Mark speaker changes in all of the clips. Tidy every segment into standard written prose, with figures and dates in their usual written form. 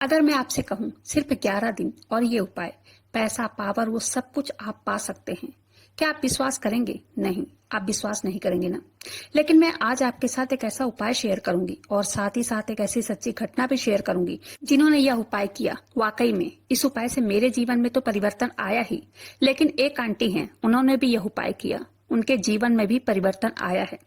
Speaker 1: अगर मैं आपसे कहूं सिर्फ 11 दिन और ये उपाय, पैसा, पावर, वो सब कुछ आप पा सकते हैं, क्या आप विश्वास करेंगे? नहीं, आप विश्वास नहीं करेंगे ना। लेकिन मैं आज आपके साथ एक ऐसा उपाय शेयर करूंगी और साथ ही साथ एक ऐसी सच्ची घटना भी शेयर करूंगी जिन्होंने यह उपाय किया। वाकई में इस उपाय से मेरे जीवन में तो परिवर्तन आया ही, लेकिन एक आंटी हैं, उन्होंने भी यह उपाय किया, उनके जीवन में भी परिवर्तन आया है।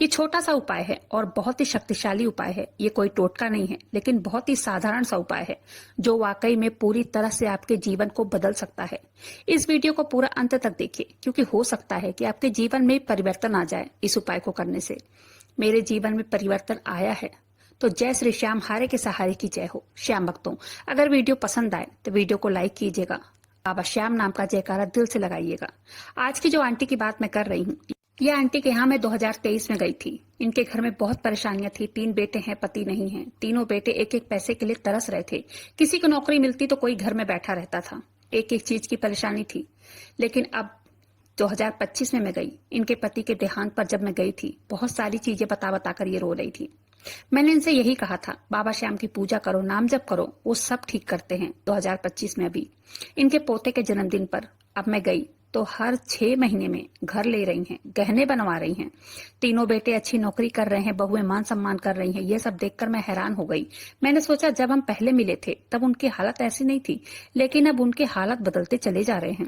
Speaker 1: ये छोटा सा उपाय है और बहुत ही शक्तिशाली उपाय है। ये कोई टोटका नहीं है, लेकिन बहुत ही साधारण सा उपाय है जो वाकई में पूरी तरह से आपके जीवन को बदल सकता है। इस वीडियो को पूरा अंत तक देखिए, क्योंकि हो सकता है कि आपके जीवन में परिवर्तन आ जाए इस उपाय को करने से। मेरे जीवन में परिवर्तन आया है, तो जय श्री श्याम, हारे के सहारे की जय हो। श्याम भक्तों, अगर वीडियो पसंद आए तो वीडियो को लाइक कीजिएगा, बाबा श्याम नाम का जयकारा दिल से लगाइएगा। आज की जो आंटी की बात मैं कर रही हूँ, ये आंटी के यहाँ मैं 2023 में गई थी। इनके घर में बहुत परेशानियां थी। 3 बेटे हैं, पति नहीं है। तीनों बेटे एक एक पैसे के लिए तरस रहे थे। किसी को नौकरी मिलती तो कोई घर में बैठा रहता था। एक एक चीज की परेशानी थी। लेकिन अब 2025 में मैं गई, इनके पति के देहांत पर जब मैं गई थी, बहुत सारी चीजें बता बता कर ये रो रही थी। मैंने इनसे यही कहा था, बाबा श्याम की पूजा करो, नाम जप करो, वो सब ठीक करते हैं। 2025 में अभी इनके पोते के जन्मदिन पर अब मैं गई तो हर 6 महीने में घर ले रही हैं, गहने बनवा रही हैं। तीनों बेटे अच्छी नौकरी कर रहे हैं, बहुएं मान सम्मान कर रही हैं। ये सब देखकर मैं हैरान हो गई। मैंने सोचा जब हम पहले मिले थे तब उनकी हालत ऐसी नहीं थी, लेकिन अब उनके हालत बदलते चले जा रहे हैं।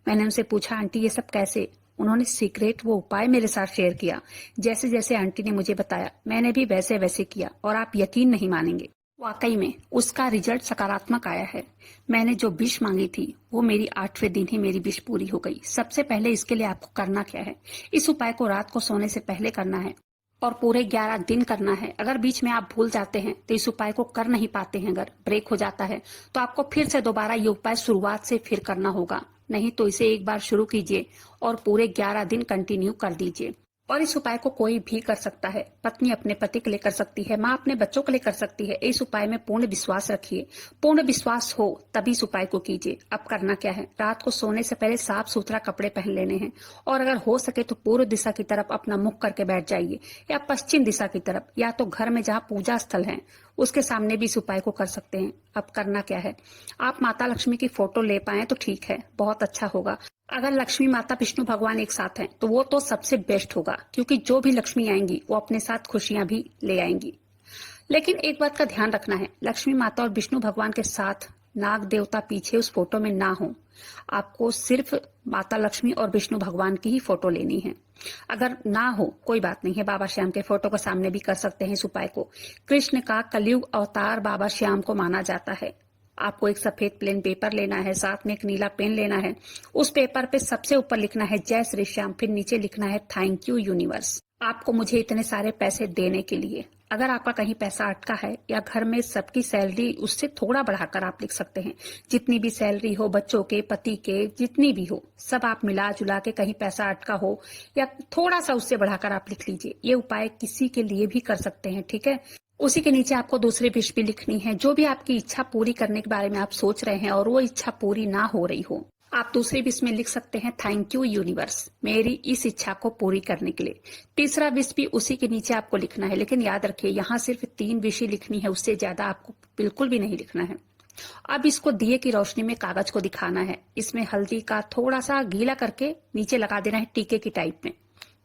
Speaker 1: मैंने उनसे पूछा, आंटी ये सब कैसे? उन्होंने सीक्रेट वो उपाय मेरे साथ शेयर किया। जैसे जैसे आंटी ने मुझे बताया, मैंने भी वैसे वैसे किया और आप यकीन नहीं मानेंगे, वाकई में उसका रिजल्ट सकारात्मक आया है। मैंने जो विश मांगी थी वो मेरी 8वें दिन ही मेरी विश पूरी हो गई। सबसे पहले इसके लिए आपको करना क्या है, इस उपाय को रात को सोने से पहले करना है और पूरे 11 दिन करना है। अगर बीच में आप भूल जाते हैं तो इस उपाय को कर नहीं पाते हैं, अगर ब्रेक हो जाता है तो आपको फिर से दोबारा ये उपाय शुरुआत से फिर करना होगा। नहीं तो इसे एक बार शुरू कीजिए और पूरे 11 दिन कंटिन्यू कर दीजिए। और इस उपाय को कोई भी कर सकता है। पत्नी अपने पति के लिए कर सकती है, माँ अपने बच्चों के लिए कर सकती है। इस उपाय में पूर्ण विश्वास रखिए। पूर्ण विश्वास हो तभी इस उपाय को कीजिए। अब करना क्या है, रात को सोने से पहले साफ सुथरा कपड़े पहन लेने हैं और अगर हो सके तो पूर्व दिशा की तरफ अपना मुख करके बैठ जाइए या पश्चिम दिशा की तरफ, या तो घर में जहाँ पूजा स्थल है उसके सामने भी इस उपाय को कर सकते हैं। अब करना क्या है, आप माता लक्ष्मी की फोटो ले पाए तो ठीक है, बहुत अच्छा होगा। अगर लक्ष्मी माता विष्णु भगवान एक साथ हैं तो वो तो सबसे बेस्ट होगा, क्योंकि जो भी लक्ष्मी आएंगी वो अपने साथ खुशियां भी ले आएंगी। लेकिन एक बात का ध्यान रखना है, लक्ष्मी माता और विष्णु भगवान के साथ नाग देवता पीछे उस फोटो में ना हो। आपको सिर्फ माता लक्ष्मी और विष्णु भगवान की ही फोटो लेनी है। अगर ना हो कोई बात नहीं है, बाबा श्याम के फोटो के सामने भी कर सकते हैं इस उपाय को। कृष्ण का कलयुग अवतार बाबा श्याम को माना जाता है। आपको एक सफेद प्लेन पेपर लेना है, साथ में एक नीला पेन लेना है। उस पेपर पे सबसे ऊपर लिखना है जय श्री श्याम, फिर नीचे लिखना है थैंक यू यूनिवर्स, आपको मुझे इतने सारे पैसे देने के लिए। अगर आपका कहीं पैसा अटका है या घर में सबकी सैलरी उससे थोड़ा बढ़ाकर आप लिख सकते हैं। जितनी भी सैलरी हो, बच्चों के, पति के, जितनी भी हो, सब आप मिला जुला के, कहीं पैसा अटका हो या थोड़ा सा उससे बढ़ाकर आप लिख लीजिए। ये उपाय किसी के लिए भी कर सकते हैं, ठीक है। उसी के नीचे आपको दूसरी विश भी लिखनी है। जो भी आपकी इच्छा पूरी करने के बारे में आप सोच रहे हैं और वो इच्छा पूरी ना हो रही हो, आप दूसरी विश में लिख सकते हैं थैंक यू यूनिवर्स, मेरी इस इच्छा को पूरी करने के लिए। तीसरा विश भी उसी के नीचे आपको लिखना है, लेकिन याद रखिए यहाँ सिर्फ 3 विश ही लिखनी है, उससे ज्यादा आपको बिल्कुल भी नहीं लिखना है। अब इसको दिए की रोशनी में कागज को दिखाना है। इसमें हल्दी का थोड़ा सा गीला करके नीचे लगा देना है, टीके की टाइप में,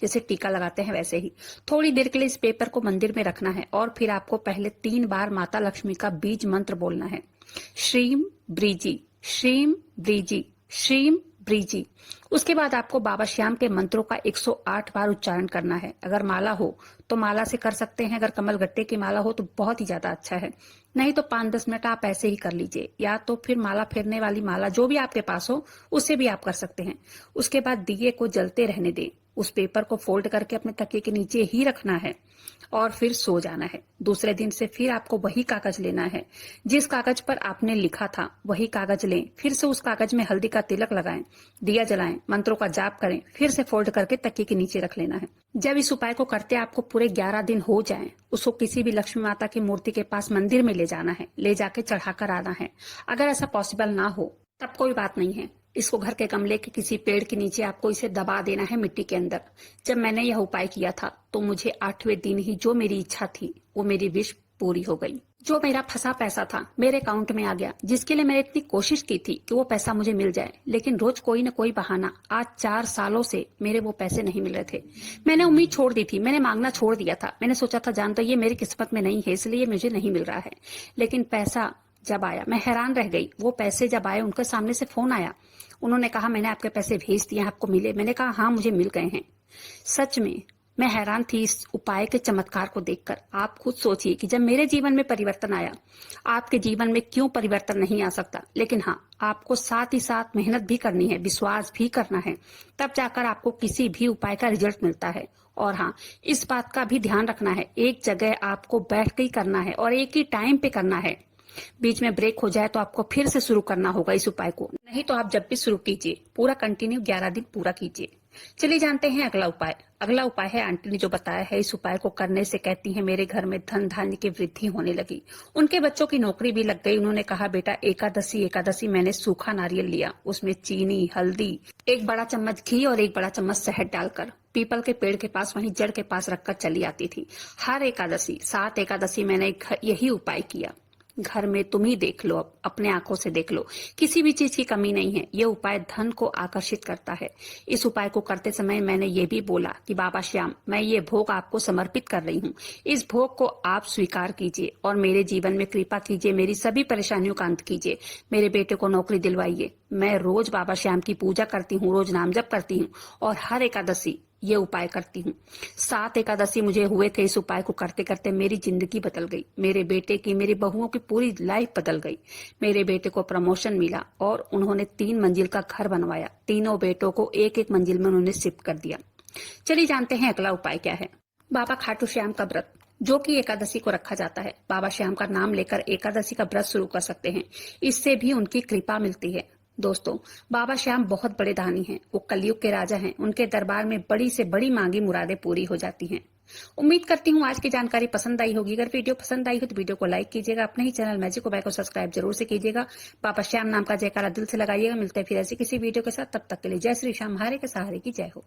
Speaker 1: जैसे टीका लगाते हैं वैसे ही। थोड़ी देर के लिए इस पेपर को मंदिर में रखना है और फिर आपको पहले 3 बार माता लक्ष्मी का बीज मंत्र बोलना है, श्रीम ब्रीजी, श्रीम ब्रीजी, श्रीम ब्रीजी। उसके बाद आपको बाबा श्याम के मंत्रों का 108 बार उच्चारण करना है। अगर माला हो तो माला से कर सकते हैं, अगर कमल गट्टे की माला हो तो बहुत ही ज्यादा अच्छा है। नहीं तो 5-10 मिनट आप ऐसे ही कर लीजिए, या तो फिर माला फेरने वाली माला जो भी आपके पास हो उससे भी आप कर सकते हैं। उसके बाद दिए को जलते रहने दें। उस पेपर को फोल्ड करके अपने तकिए के नीचे ही रखना है और फिर सो जाना है। दूसरे दिन से फिर आपको वही कागज लेना है, जिस कागज पर आपने लिखा था वही कागज लें। फिर से उस कागज में हल्दी का तिलक लगाएं, दिया जलाएं, मंत्रों का जाप करें, फिर से फोल्ड करके तकिए के नीचे रख लेना है। जब इस उपाय को करते आपको पूरे 11 दिन हो जाएं, उसको किसी भी लक्ष्मी माता की मूर्ति के पास मंदिर में ले जाना है, ले जाके चढ़ाकर आना है। अगर ऐसा पॉसिबल ना हो तब कोई बात नहीं है, इसको घर के गमले के किसी पेड़ के नीचे आपको इसे दबा देना है मिट्टी के अंदर। जब मैंने यह उपाय किया था तो मुझे 8वें दिन ही जो मेरी इच्छा थी वो मेरी विश पूरी हो गई। जो मेरा फंसा पैसा था मेरे अकाउंट में आ गया, जिसके लिए मैंने इतनी कोशिश की थी कि वो पैसा मुझे मिल जाए, लेकिन रोज कोई न कोई बहाना। आज 4 सालों से मेरे वो पैसे नहीं मिल रहे थे। मैंने उम्मीद छोड़ दी थी, मैंने मांगना छोड़ दिया था। मैंने सोचा था जान तो ये मेरी किस्मत में नहीं है, इसलिए मुझे नहीं मिल रहा है। लेकिन पैसा जब आया मैं हैरान रह गई। वो पैसे जब आए उनके सामने से फोन आया। उन्होंने कहा मैंने आपके पैसे भेज दिए, आपको मिले? मैंने कहा हाँ मुझे मिल गए हैं। सच में मैं हैरान थी इस उपाय के चमत्कार को देखकर। आप खुद सोचिए कि जब मेरे जीवन में परिवर्तन आया, आपके जीवन में क्यों परिवर्तन नहीं आ सकता। लेकिन हाँ, आपको साथ ही साथ मेहनत भी करनी है, विश्वास भी करना है, तब जाकर आपको किसी भी उपाय का रिजल्ट मिलता है। और हाँ, इस बात का भी ध्यान रखना है, एक जगह आपको बैठ के ही करना है और एक ही टाइम पे करना है। बीच में ब्रेक हो जाए तो आपको फिर से शुरू करना होगा इस उपाय को। नहीं तो आप जब भी शुरू कीजिए पूरा कंटिन्यू 11 दिन पूरा कीजिए। चलिए जानते हैं अगला उपाय। अगला उपाय है, आंटी ने जो बताया है, इस उपाय को करने से कहती हैं मेरे घर में धन धान्य की वृद्धि होने लगी। उनके बच्चों की नौकरी भी लग गई। उन्होंने कहा बेटा एकादशी एकादशी मैंने सूखा नारियल लिया, उसमें चीनी, हल्दी, 1 बड़ा चम्मच घी और 1 बड़ा चम्मच शहद डालकर पीपल के पेड़ के पास वहीं जड़ के पास रखकर चली आती थी। हर एकादशी 7 एकादशी मैंने यही उपाय किया। घर में तुम ही देख लो, अपने आंखों से देख लो, किसी भी चीज की कमी नहीं है। ये उपाय धन को आकर्षित करता है। इस उपाय को करते समय मैंने ये भी बोला कि बाबा श्याम, मैं ये भोग आपको समर्पित कर रही हूँ। इस भोग को आप स्वीकार कीजिए और मेरे जीवन में कृपा कीजिए, मेरी सभी परेशानियों का अंत कीजिए, मेरे बेटे को नौकरी दिलवाइए। मैं रोज बाबा श्याम की पूजा करती हूँ, रोज नाम जप करती हूँ और हर एकादशी ये उपाय करती हूँ। 7 एकादशी मुझे हुए थे इस उपाय को करते करते। मेरी जिंदगी बदल गई, मेरे बेटे की, मेरी बहुओं की पूरी लाइफ बदल गई। मेरे बेटे को प्रमोशन मिला और उन्होंने 3 मंजिल का घर बनवाया। तीनों बेटों को एक एक मंजिल में उन्होंने शिफ्ट कर दिया। चलिए जानते हैं अगला उपाय क्या है। बाबा खाटू श्याम का व्रत, जो कि एकादशी को रखा जाता है। बाबा श्याम का नाम लेकर एकादशी का व्रत शुरू कर सकते हैं, इससे भी उनकी कृपा मिलती है। दोस्तों, बाबा श्याम बहुत बड़े दानी हैं। वो कलयुग के राजा हैं। उनके दरबार में बड़ी से बड़ी मांगी मुरादें पूरी हो जाती हैं। उम्मीद करती हूँ आज की जानकारी पसंद आई होगी। अगर वीडियो पसंद आई हो तो वीडियो को लाइक कीजिएगा, अपने ही चैनल मैजिक उपाय को सब्सक्राइब जरूर से कीजिएगा। बाबा श्याम नाम का जयकारा दिल से लगाइएगा। मिलते हैं फिर ऐसी किसी वीडियो के साथ, तब तक के लिए जय श्री श्याम, हारे के सहारे की जय हो।